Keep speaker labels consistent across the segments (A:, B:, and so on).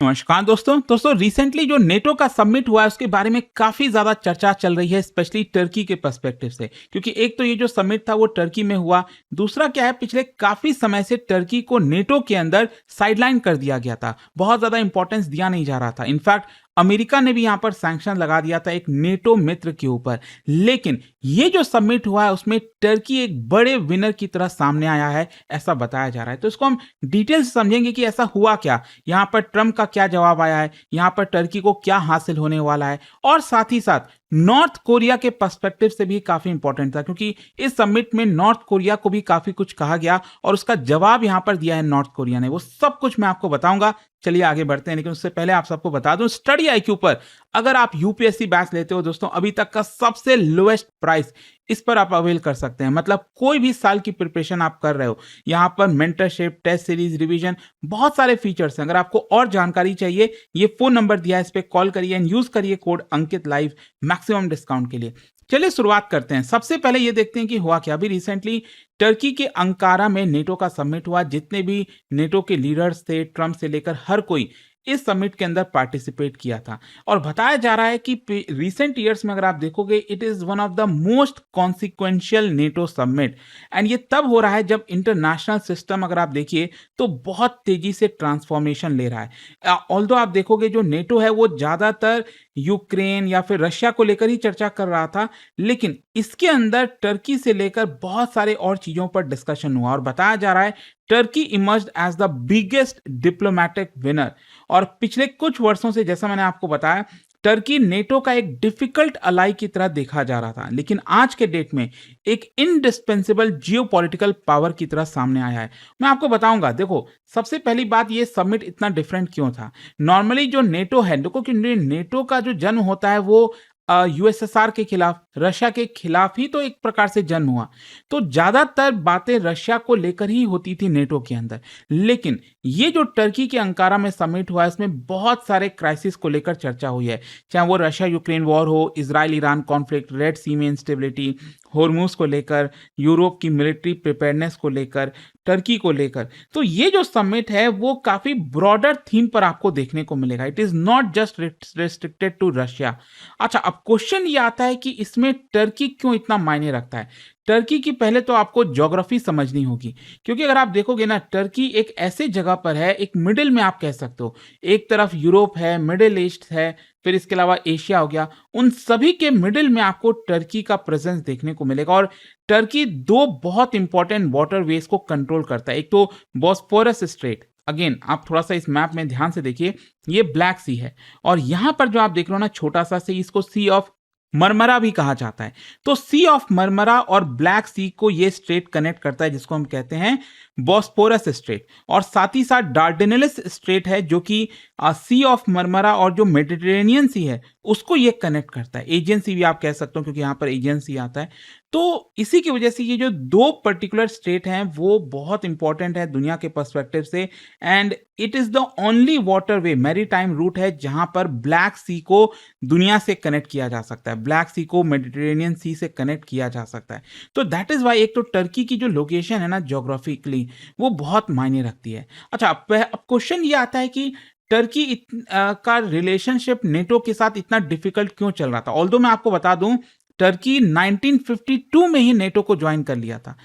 A: नमस्कार दोस्तों रिसेंटली जो नेटो का समिट हुआ है उसके बारे में काफी ज्यादा चर्चा चल रही है, स्पेशली टर्की के पर्सपेक्टिव से। क्योंकि एक तो ये जो समिट था वो टर्की में हुआ, दूसरा क्या है, पिछले काफी समय से टर्की को नेटो के अंदर साइडलाइन कर दिया गया था, बहुत ज्यादा इंपॉर्टेंस दिया नहीं जा रहा था। इनफैक्ट अमेरिका ने भी यहाँ पर सैंक्शन लगा दिया था एक नेटो मित्र के ऊपर। लेकिन ये जो समिट हुआ है उसमें टर्की एक बड़े विनर की तरह सामने आया है, ऐसा बताया जा रहा है। तो इसको हम डिटेल से समझेंगे कि ऐसा हुआ क्या, यहाँ पर ट्रम्प का क्या जवाब आया है, यहाँ पर टर्की को क्या हासिल होने वाला है, और साथ ही साथ नॉर्थ कोरिया के पर्सपेक्टिव से भी काफी इंपॉर्टेंट था, क्योंकि इस समिट में नॉर्थ कोरिया को भी काफी कुछ कहा गया और उसका जवाब यहाँ पर दिया है नॉर्थ कोरिया ने। वो सब कुछ मैं आपको बताऊंगा। चलिए आगे बढ़ते हैं, लेकिन उससे पहले आप सबको बता दूं, स्टडी आईक्यू पर अगर आप यूपीएससी बैच लेते हो दोस्तों, अभी तक का सबसे लोएस्ट प्राइस इस पर आप अवेल कर सकते हैं। मतलब कोई भी साल की प्रिपरेशन आप कर रहे हो, यहाँ पर मेंटरशिप, टेस्ट सीरीज, रिवीजन, बहुत सारे फीचर्स हैं। अगर आपको और जानकारी चाहिए, ये फोन नंबर दिया है, इस पर कॉल करिए एंड यूज करिए कोड अंकित लाइव मैक्सिमम डिस्काउंट के लिए। चलिए शुरुआत करते हैं। सबसे पहले ये देखते हैं कि हुआ क्या। अभी रिसेंटली टर्की के अंकारा में नेटो का समिट हुआ। जितने भी नेटो के लीडर्स थे, ट्रम्प से लेकर हर कोई इस समिट के अंदर पार्टिसिपेट किया था। और बताया जा रहा है कि रिसेंट ईयर्स में अगर आप देखोगे, it is one of the most consequential NATO summit. And ये तब हो रहा है जब इंटरनेशनल सिस्टम, अगर आप देखिए तो बहुत तेजी से ट्रांसफॉर्मेशन ले रहा है। ऑल्दो आप देखोगे जो नेटो है वो ज्यादातर यूक्रेन या फिर रशिया को लेकर ही चर्चा कर रहा था, लेकिन इसके अंदर टर्की से लेकर बहुत सारे और चीजों पर डिस्कशन हुआ। और बताया जा रहा है Turkey emerged as the biggest diplomatic winner. और पिछले कुछ वर्षों से, जैसा मैंने आपको बताया, टर्की नेटो का एक डिफिकल्ट अलाई की तरह देखा जा रहा था, लेकिन आज के डेट में एक इंडिस्पेंसिबल जियोपॉलिटिकल पावर की तरह सामने आया है। मैं आपको बताऊंगा। देखो, सबसे पहली बात, ये समिट इतना डिफरेंट क्यों था। नॉर्मली जो नेटो है, देखो कि नेटो का जो जन्म होता है वो यूएसएसआर के खिलाफ, रशिया के खिलाफ ही तो एक प्रकार से जन्म हुआ। तो ज्यादातर बातें रशिया को लेकर ही होती थी नेटो के अंदर। लेकिन ये जो टर्की के अंकारा में समिट हुआ है, इसमें बहुत सारे क्राइसिस को लेकर चर्चा हुई है। चाहे वो रशिया यूक्रेन वॉर हो, इजराइल ईरान कॉन्फ्लिक्ट, रेड सी में इंस्टेबिलिटी, हॉर्मूज को लेकर, यूरोप की मिलिट्री प्रिपेयरनेस को लेकर, टर्की को लेकर। तो ये जो समिट है वो काफी ब्रॉडर थीम पर आपको देखने को मिलेगा। It is not just restricted to Russia. अच्छा, अब क्वेश्चन ये आता है कि इसमें टर्की क्यों इतना मायने रखता है। टर्की की पहले तो आपको ज्योग्राफी समझनी होगी, क्योंकि अगर आप देखोगे ना, टर्की एक ऐसे जगह पर है, एक मिडिल में आप कह सकते हो। एक तरफ यूरोप है, मिडिल ईस्ट है, फिर इसके अलावा एशिया हो गया। उन सभी के मिडिल में आपको टर्की का प्रेजेंस देखने को मिलेगा। और टर्की दो बहुत इंपॉर्टेंट वाटरवेज को कंट्रोल करता है। एक तो बॉस्फोरस स्ट्रेट, अगेन आप थोड़ा सा इस मैप में ध्यान से देखिए, ये ब्लैक सी है। और यहां पर जो आप देख रहे हो ना, छोटा सा सी, इसको सी ऑफ मरमरा भी कहा जाता है। तो सी ऑफ मरमरा और ब्लैक सी को ये स्ट्रेट कनेक्ट करता है, जिसको हम कहते हैं बॉस्फोरस स्ट्रेट। और साथ ही साथ डार्डेनेलिस स्ट्रेट है, जो कि सी ऑफ मरमरा और जो मेडिटेरेनियन सी है उसको ये कनेक्ट करता है। एजियन सी भी आप कह सकते हो, क्योंकि यहाँ पर एजियन सी आता है। तो इसी की वजह से ये जो दो पर्टिकुलर स्टेट हैं वो बहुत इंपॉर्टेंट है दुनिया के पर्सपेक्टिव से। And it is the only waterway, maritime route है, जहां पर ब्लैक सी को दुनिया से कनेक्ट किया जा सकता है, ब्लैक सी को मेडिटेरेनियन सी से कनेक्ट किया जा सकता है। तो दैट इज वाई एक तो टर्की की जो लोकेशन है ना जोग्राफिकली, वो बहुत मायने रखती है। अच्छा, अब क्वेश्चन ये आता है कि टर्की का रिलेशनशिप नेटो के साथ इतना डिफिकल्ट क्यों चल रहा था। ऑल्दो मैं आपको बता दूं, टर्की 1952 में ही नेटो को ज्वाइन कर लिया था।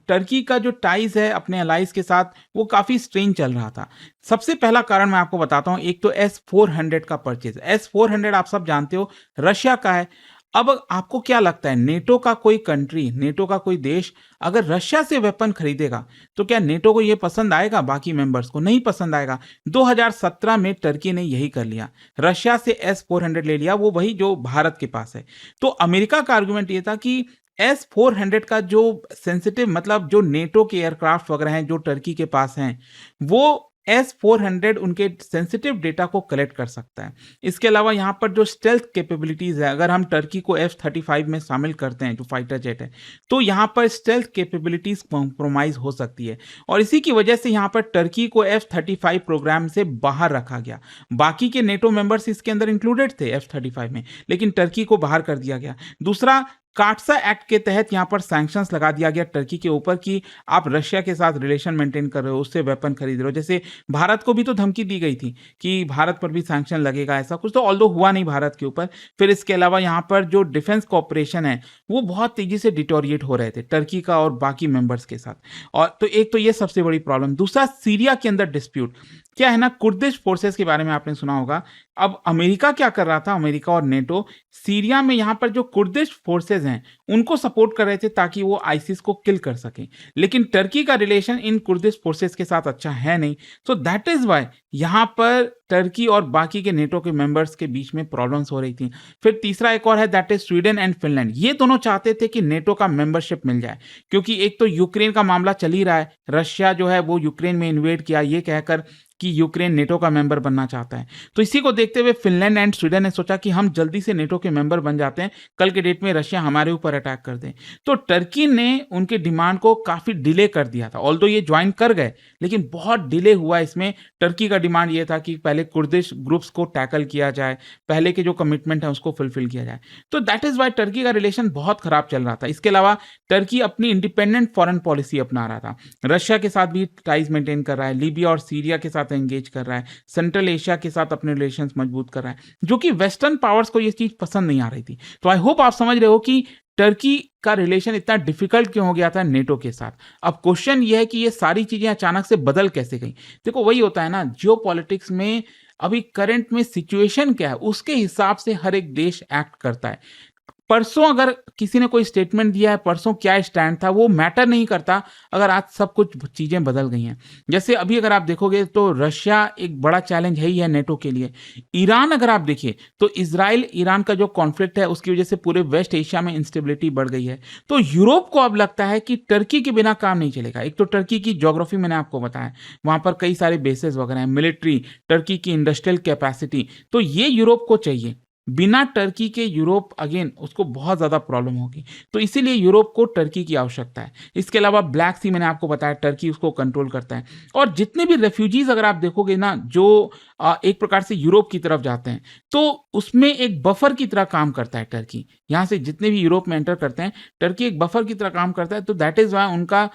A: टर्की का जो टाइज है अपने अलाइज के साथ, वो काफी स्ट्रेन चल रहा था। सबसे पहला कारण मैं आपको बताता हूं, एक तो S-400 का परचेज। S-400 आप सब जानते हो रशिया का है। अब आपको क्या लगता है, नेटो का कोई कंट्री, नेटो का कोई देश अगर रशिया से वेपन खरीदेगा तो क्या नेटो को यह पसंद आएगा? बाकी मेंबर्स को नहीं पसंद आएगा। 2017 में टर्की ने यही कर लिया, रशिया से S-400 ले लिया, वो वही जो भारत के पास है। तो अमेरिका का आर्गुमेंट ये था कि S-400 का जो सेंसिटिव, मतलब जो नेटो के एयरक्राफ्ट वगैरह हैं जो टर्की के पास हैं, वो S-400 उनके सेंसिटिव डेटा को कलेक्ट कर सकता है। इसके अलावा यहाँ पर जो स्टेल्थ कैपेबिलिटीज है, अगर हम टर्की को F-35 में शामिल करते हैं, जो फाइटर जेट है, तो यहाँ पर स्टेल्थ कैपेबिलिटीज कॉम्प्रोमाइज हो सकती है। और इसी की वजह से यहाँ पर टर्की को F-35 प्रोग्राम से बाहर रखा गया। बाकी के नेटो मेंबर्स इसके अंदर इंक्लूडेड थे F-35 में, लेकिन टर्की को बाहर कर दिया गया। दूसरा, काटसा एक्ट के तहत यहाँ पर सैंक्शंस लगा दिया गया टर्की के ऊपर कि आप रशिया के साथ रिलेशन मेंटेन कर रहे हो, उससे वेपन खरीद रहे हो। जैसे भारत को भी तो धमकी दी गई थी कि भारत पर भी सैंक्शन लगेगा, ऐसा कुछ तो ऑल्दो हुआ नहीं भारत के ऊपर। फिर इसके अलावा यहाँ पर जो डिफेंस कॉपरेशन है वो बहुत तेजी से डिटोरिएट हो रहे थे टर्की का और बाकी मेंबर्स के साथ। और तो एक तो ये सबसे बड़ी प्रॉब्लम। दूसरा, सीरिया के अंदर डिस्प्यूट क्या है ना, कुर्दिश फोर्सेस के बारे में आपने सुना होगा। अब अमेरिका क्या कर रहा था, अमेरिका और नेटो सीरिया में यहाँ पर जो कुर्दिश फोर्सेस हैं उनको सपोर्ट कर रहे थे ताकि वो आईसिस को किल कर सकें। लेकिन टर्की का रिलेशन इन कुर्दिश फोर्सेस के साथ अच्छा है नहीं, सो दैट इज वाई यहाँ पर टर्की और बाकी के नेटो के मेंबर्स के बीच में प्रॉब्लम्स हो रही थी। फिर तीसरा एक और है, that is Sweden and Finland. ये दोनों चाहते थे कि नेटो का मेंबरशिप मिल जाए, क्योंकि एक तो यूक्रेन का मामला चल ही रहा है, रशिया जो है वो यूक्रेन में इन्वेड किया ये कहकर कि यूक्रेन नेटो का मेंबर बनना चाहता है। तो इसी को देखते हुए फिनलैंड एंड स्वीडन ने सोचा कि हम जल्दी से नेटो के मेंबर बन जाते हैं, कल के डेट में रशिया हमारे ऊपर अटैक कर दे। तो टर्की ने उनके डिमांड को काफी डिले कर दिया था, ऑल्दो ये ज्वाइन कर गए लेकिन बहुत डिले हुआ इसमें। टर्की का डिमांड ये था कि पहले कुर्दिश ग्रुप्स को टैकल किया जाए, पहले के जो कमिटमेंट है उसको फुलफिल किया जाए। तो दैट इज वाई टर्की का रिलेशन बहुत खराब चल रहा था। इसके अलावा टर्की अपनी इंडिपेंडेंट फॉरेन पॉलिसी अपना रहा था, रशिया के साथ भी टाइज मेंटेन कर रहा है, लीबिया और सीरिया के साथ एंगेज कर रहा है, सेंट्रल एशिया के साथ अपने रिलेशंस मजबूत कर रहा है, जो कि वेस्टर्न पावर्स को ये चीज पसंद नहीं आ रही थी। तो आई होप आप समझ रहे हो कि टर्की का रिलेशन इतना डिफिकल्ट क्यों हो गया था नेटो के साथ। अब क्वेश्चन ये है कि ये सारी चीजें अचानक से बदल कैसे गई। देखो वही होता है ना, जियो पॉलिटिक्स में अभी करंट में सिचुएशन क्या है उसके हिसाब से हर एक देश एक्ट करता है। परसों अगर किसी ने कोई स्टेटमेंट दिया है, परसों क्या स्टैंड था, वो मैटर नहीं करता अगर आज सब कुछ चीजें बदल गई हैं। जैसे अभी अगर आप देखोगे तो रशिया एक बड़ा चैलेंज है ही है नेटो के लिए। ईरान अगर आप देखिए तो इजराइल ईरान का जो कॉन्फ्लिक्ट है उसकी वजह से पूरे वेस्ट एशिया में इंस्टेबिलिटी बढ़ गई है। तो यूरोप को अब लगता है कि टर्की के बिना काम नहीं चलेगा। एक तो टर्की की ज्योग्राफी मैंने आपको बताया, वहां पर कई सारे बेसेस वगैरह हैं, मिलिट्री, टर्की की इंडस्ट्रियल कैपेसिटी, तो ये यूरोप को चाहिए। बिना टर्की के यूरोप अगेन उसको बहुत ज़्यादा प्रॉब्लम होगी, तो इसीलिए यूरोप को टर्की की आवश्यकता है। इसके अलावा ब्लैक सी मैंने आपको बताया टर्की उसको कंट्रोल करता है। और जितने भी रेफ्यूजीज अगर आप देखोगे ना जो एक प्रकार से यूरोप की तरफ जाते हैं, तो उसमें एक बफर की तरह काम करता है टर्की। यहाँ से जितने भी यूरोप में एंटर करते हैं टर्की एक बफर की तरह काम करता है। तो दैट इज वाई उनका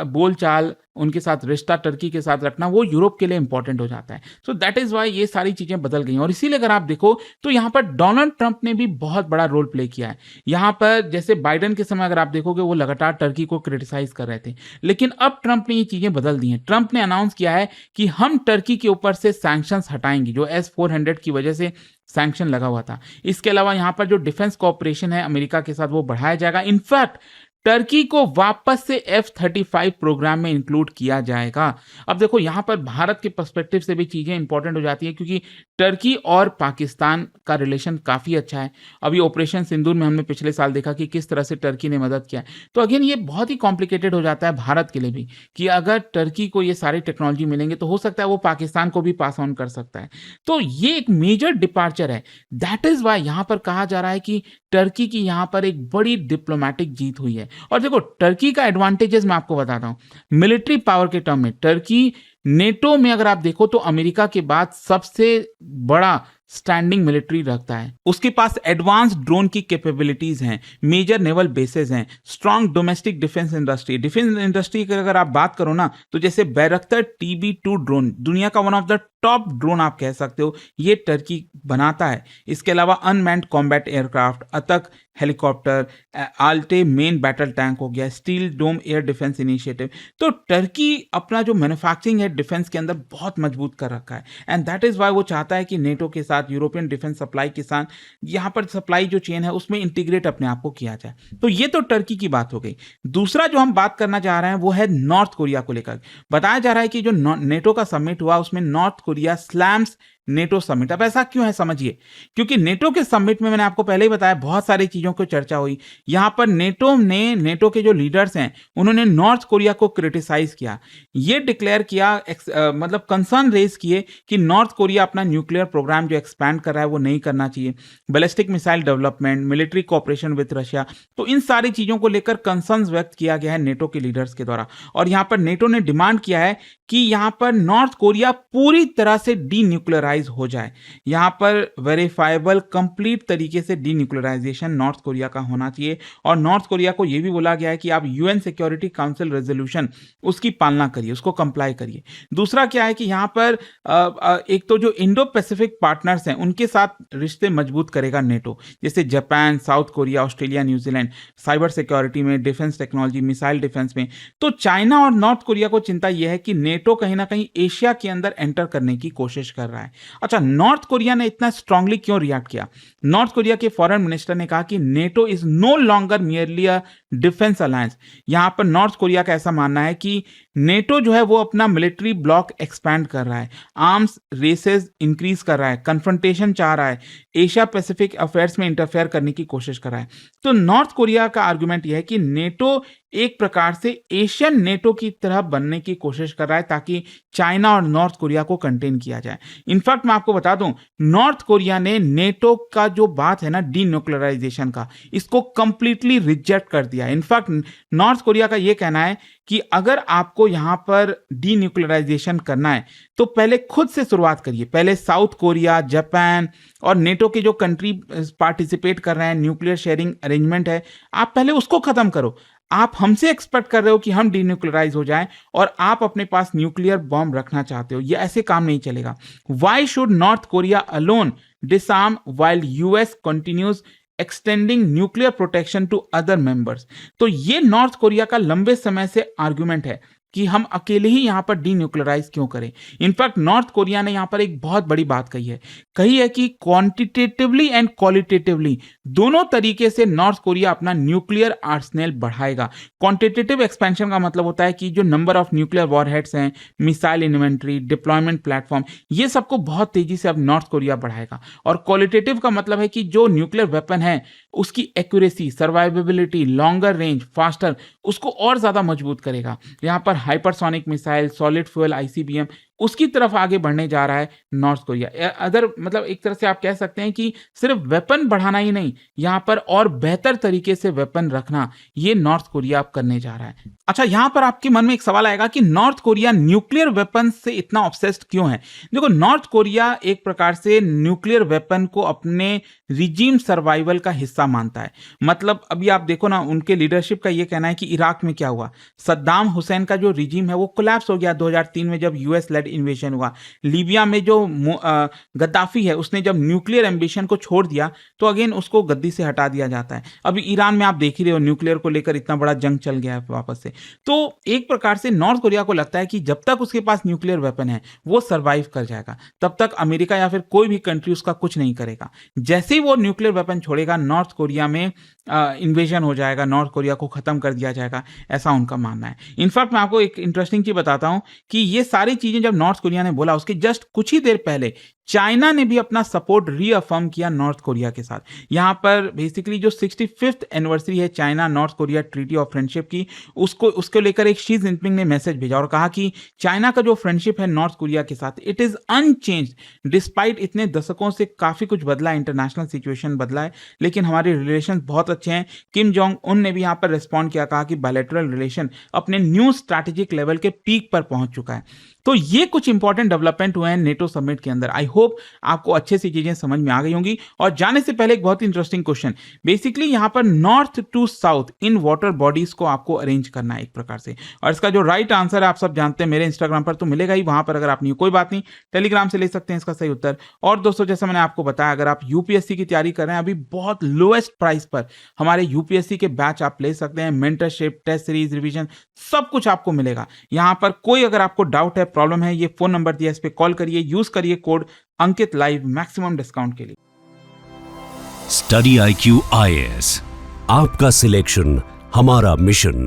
A: बोलचाल, उनके साथ रिश्ता टर्की के साथ रखना वो यूरोप के लिए इंपॉर्टेंट हो जाता है। सो दैट इज वाई ये सारी चीजें बदल गई। और इसीलिए अगर आप देखो तो यहाँ पर डोनाल्ड ट्रंप ने भी बहुत बड़ा रोल प्ले किया है। यहाँ पर जैसे बाइडेन के समय अगर आप देखोगे वो लगातार टर्की को क्रिटिसाइज कर रहे थे, लेकिन अब ट्रंप ने ये चीजें बदल दी हैं। ट्रंप ने अनाउंस किया है कि हम टर्की के ऊपर से सैंक्शंस हटाएंगे, जो S-400 की वजह से सैंक्शन लगा हुआ था। इसके अलावा यहाँ पर जो डिफेंस कॉपरेशन है अमेरिका के साथ वो बढ़ाया जाएगा। इनफैक्ट टर्की को वापस से F-35 प्रोग्राम में इंक्लूड किया जाएगा। अब देखो यहाँ पर भारत के पर्सपेक्टिव से भी चीजें इंपॉर्टेंट हो जाती है, क्योंकि टर्की और पाकिस्तान का रिलेशन काफी अच्छा है। अभी ऑपरेशन सिंदूर में हमने पिछले साल देखा कि किस तरह से टर्की ने मदद किया। तो अगेन ये बहुत ही कॉम्प्लिकेटेड हो जाता है भारत के लिए भी, कि अगर टर्की को ये सारी टेक्नोलॉजी मिलेंगे तो हो सकता है वो पाकिस्तान को भी पास ऑन कर सकता है। तो ये एक मेजर डिपार्चर है। दैट इज वाई यहाँ पर कहा जा रहा है कि टर्की की यहाँ पर एक बड़ी डिप्लोमेटिक जीत हुई है। और देखो टर्की का एडवांटेजेस मैं आपको बताता हूं। मिलिट्री पावर के टर्म में टर्की नेटो में अगर आप देखो तो अमेरिका के बाद सबसे बड़ा स्टैंडिंग मिलिट्री रखता है। उसके पास एडवांस ड्रोन की कैपेबिलिटीज हैं, मेजर नेवल बेसेस हैं, strong domestic defence industry. Defence industry की अगर आप बात करो ना तो जैसे बैरक्टर TB2 ड्रोन दुनिया का one of the top drone आप कह सकते हो, ये टर्की बनाता है। इसके अलावा unmanned combat aircraft, Atak helicopter, Altay main battle tank हो गया, steel dome air defence initiative. तो टर्की अपना जो मैन्युफैक्चरिंग है डिफेंस के अंदर बहुत मजबूत कर रखा है। एंड दैट इज वाई वो चाहता है कि नेटो के साथ, यूरोपियन डिफेंस सप्लाई के साथ यहाँ पर सप्लाई जो चेन है उसमें इंटीग्रेट अपने आप को किया जाए। तो ये तो टर्की की बात हो गई। दूसरा जो हम बात करना चाह रहे हैं वो है नॉर्थ कोरिया को लेकर। बताया जा रहा है कि जो नेटो का समिट हुआ उसमें north Korea slams NATO summit. अब ऐसा क्यों है समझिए, क्योंकि नेटो के समिट में मैंने आपको पहले ही बताया बहुत सारी चीजों की चर्चा हुई। यहां पर नेटो के जो लीडर्स हैं उन्होंने नॉर्थ कोरिया को क्रिटिसाइज किया, ये डिक्लेयर किया, मतलब कंसर्न रेज किए कि नॉर्थ कोरिया अपना न्यूक्लियर प्रोग्राम जो एक्सपैंड कर रहा है वो नहीं करना चाहिए, ballistic missile development, military cooperation with Russia. तो इन सारी चीजों को लेकर कंसर्न व्यक्त किया गया है नेटो के लीडर्स के द्वारा। और यहां पर नेटो ने डिमांड किया है कि यहां पर नॉर्थ कोरिया पूरी तरह से डी न्यूक्लियराइज डीन्यूक्लियराइज हो जाए, यहाँ पर वेरीफाइबल कंप्लीट तरीके से डीन्यूक्लियराइजेशन नॉर्थ कोरिया का होना चाहिए। और नॉर्थ कोरिया को यह भी बोला गया है कि आप यूएन सिक्योरिटी काउंसिल रेजोल्यूशन उसकी पालना करिए, उसको कंप्लाई करिए। दूसरा क्या है कि यहाँ पर एक तो जो इंडो पैसिफिक पार्टनर्स हैं उनके साथ रिश्ते मजबूत करेगा नेटो, जैसे Japan, south Korea, Australia, New Zealand, cyber security में, डिफेंस टेक्नोलॉजी, मिसाइल डिफेंस में। तो चाइना और नॉर्थ कोरिया को चिंता यह है कि नेटो कहीं ना कहीं एशिया के अंदर एंटर करने की कोशिश कर रहा है। अच्छा, नॉर्थ कोरिया ने इतना स्ट्रांगली क्यों रिएक्ट किया? नॉर्थ कोरिया के फॉरेन मिनिस्टर ने कहा कि NATO is no longer merely a defence alliance. यहां पर नॉर्थ कोरिया का ऐसा मानना है कि नेटो जो है वो अपना मिलिट्री ब्लॉक एक्सपैंड कर रहा है, आर्म्स रेसेस इंक्रीज कर रहा है, कन्फ्रंटेशन चाह रहा है, एशिया पैसिफिक अफेयर्स में इंटरफेयर करने की कोशिश कर रहा है। तो नॉर्थ कोरिया का आर्गुमेंट यह है कि नेटो एक प्रकार से एशियन नेटो की तरह बनने की कोशिश कर रहा है ताकि चाइना और नॉर्थ कोरिया को कंटेन किया जाए। इनफैक्ट मैं आपको बता दूं, नॉर्थ कोरिया ने नेटो का जो बात है ना डीन्यूक्लियराइजेशन का, इसको कंप्लीटली रिजेक्ट कर दिया। इनफैक्ट नॉर्थ कोरिया का यह कहना है कि अगर आपको यहां पर डीन्यूक्लियराइजेशन करना है तो पहले खुद से शुरुआत करिए। पहले साउथ कोरिया, जापान और नेटो के जो कंट्री पार्टिसिपेट कर रहे हैं, न्यूक्लियर शेयरिंग अरेंजमेंट है, आप पहले उसको खत्म करो। आप हमसे एक्सपेक्ट कर रहे हो कि हम डीन्यूक्लियराइज हो जाएं और आप अपने पास न्यूक्लियर बॉम्ब रखना चाहते हो, ये ऐसे काम नहीं चलेगा। Why should North Korea alone disarm while US continues extending nuclear protection to other members? तो ये नॉर्थ कोरिया का लंबे समय से आर्गुमेंट है कि हम अकेले ही यहां पर डीन्यूक्लियराइज क्यों करें। इनफैक्ट नॉर्थ कोरिया ने यहां पर एक बहुत बड़ी बात कही है कि क्वांटिटेटिवली एंड क्वालिटेटिवली दोनों तरीके से नॉर्थ कोरिया अपना न्यूक्लियर आर्सेनल बढ़ाएगा। क्वांटिटेटिव एक्सपेंशन का मतलब होता है कि जो नंबर ऑफ न्यूक्लियर वॉरहेड्स हैं, मिसाइल इन्वेंट्री, डिप्लॉयमेंट प्लेटफॉर्म, ये सबको बहुत तेजी से अब नॉर्थ कोरिया बढ़ाएगा। और क्वालिटेटिव का मतलब है कि जो न्यूक्लियर वेपन है उसकी accuracy, survivability, longer range, faster, उसको और ज्यादा मजबूत करेगा। यहाँ पर hypersonic missile, solid fuel ICBM, उसकी तरफ आगे बढ़ने जा रहा है नॉर्थ कोरिया। अदर मतलब एक तरह से आप कह सकते हैं कि सिर्फ वेपन बढ़ाना ही नहीं, यहां पर और बेहतर तरीके से वेपन रखना, ये नॉर्थ कोरिया अब करने जा रहा है। अच्छा, यहां पर आपके मन में एक सवाल आएगा कि नॉर्थ कोरिया न्यूक्लियर वेपन से इतना ऑब्सेस्ड क्यों है? देखो, नॉर्थ कोरिया एक प्रकार से न्यूक्लियर वेपन को अपने रिजीम सर्वाइवल का हिस्सा मानता है। मतलब अभी आप देखो ना, उनके लीडरशिप का यह कहना है कि इराक में क्या हुआ, सद्दाम हुसैन का जो रिजीम है वो कोलैप्स हो गया 2003 में जब यूएस लेड इन्वेजन हुआ। लीबिया में जो गद्दाफी है, उसने जब न्यूक्लियर एम्बिशन को छोड़ दिया तो अगेन उसको गद्दी से हटा दिया जाता है। अभी ईरान में आप देख ही रहे हो, न्यूक्लियर को लेकर इतना बड़ा जंग चल गया है वापस से। तो एक प्रकार से नॉर्थ कोरिया को लगता है कि जब तक उसके पास न्यूक्लियर वेपन है वो सर्वाइव कर जाएगा, तब तक अमेरिका या फिर कोई भी कंट्री उसका कुछ नहीं करेगा। जैसे ही वो न्यूक्लियर वेपन छोड़ेगा, नॉर्थ कोरिया में इन्वेजन हो जाएगा, नॉर्थ कोरिया को खत्म कर दिया जाएगा, ऐसा उनका मानना है। इनफैक्ट मैं आपको एक इंटरेस्टिंग चीज बताता हूं कि ये सारी चीजें जब नॉर्थ कोरिया ने बोला, उसके जस्ट कुछ ही देर पहले चाइना ने भी अपना सपोर्ट रीअफर्म किया नॉर्थ कोरिया के साथ। यहां पर बेसिकली जो 65th एनिवर्सरी है China north Korea treaty of friendship की, उसको लेकर एक शी जिनपिंग ने मैसेज भेजा और कहा कि चाइना का जो फ्रेंडशिप है नॉर्थ कोरिया के साथ, इट इज अनचेंज्ड डिस्पाइट इतने दशकों से काफी कुछ बदला है, इंटरनेशनल सिचुएशन बदला है, लेकिन हमारे रिलेशन बहुत अच्छे हैं। किम जोंग उन ने भी यहां पर रिस्पॉन्ड किया, कहा कि बायलैटरल रिलेशन अपने न्यू स्ट्रैटेजिक लेवल के पीक पर पहुंच चुका है। तो ये कुछ इंपॉर्टेंट डेवलपमेंट हुए हैं नेटो समिट के अंदर। आई होप आपको अच्छे से चीजें समझ में आ गई होंगी। और जाने से पहले एक बहुत ही इंटरेस्टिंग क्वेश्चन, बेसिकली यहां पर north to south in water bodies को आपको अरेंज करना है एक प्रकार से, और इसका जो राइट आंसर है आप सब जानते हैं, मेरे इंस्टाग्राम पर तो मिलेगा ही, वहां पर अगर आप नहीं, कोई बात नहीं, टेलीग्राम से ले सकते हैं इसका सही उत्तर। और दोस्तों, जैसा मैंने आपको बताया, अगर आप यूपीएससी की तैयारी कर रहे हैं, अभी बहुत लोएस्ट प्राइस पर हमारे यूपीएससी के बैच आप ले सकते हैं। मेंटरशिप, टेस्ट सीरीज, रिवीजन, सब कुछ आपको मिलेगा यहां पर। कोई अगर आपको डाउट है, प्रॉब्लम है, ये फोन नंबर दिया, इस पे कॉल करिए, यूज करिए कोड अंकित लाइव मैक्सिमम डिस्काउंट के लिए।
B: स्टडी IQ IAS, आपका सिलेक्शन हमारा मिशन।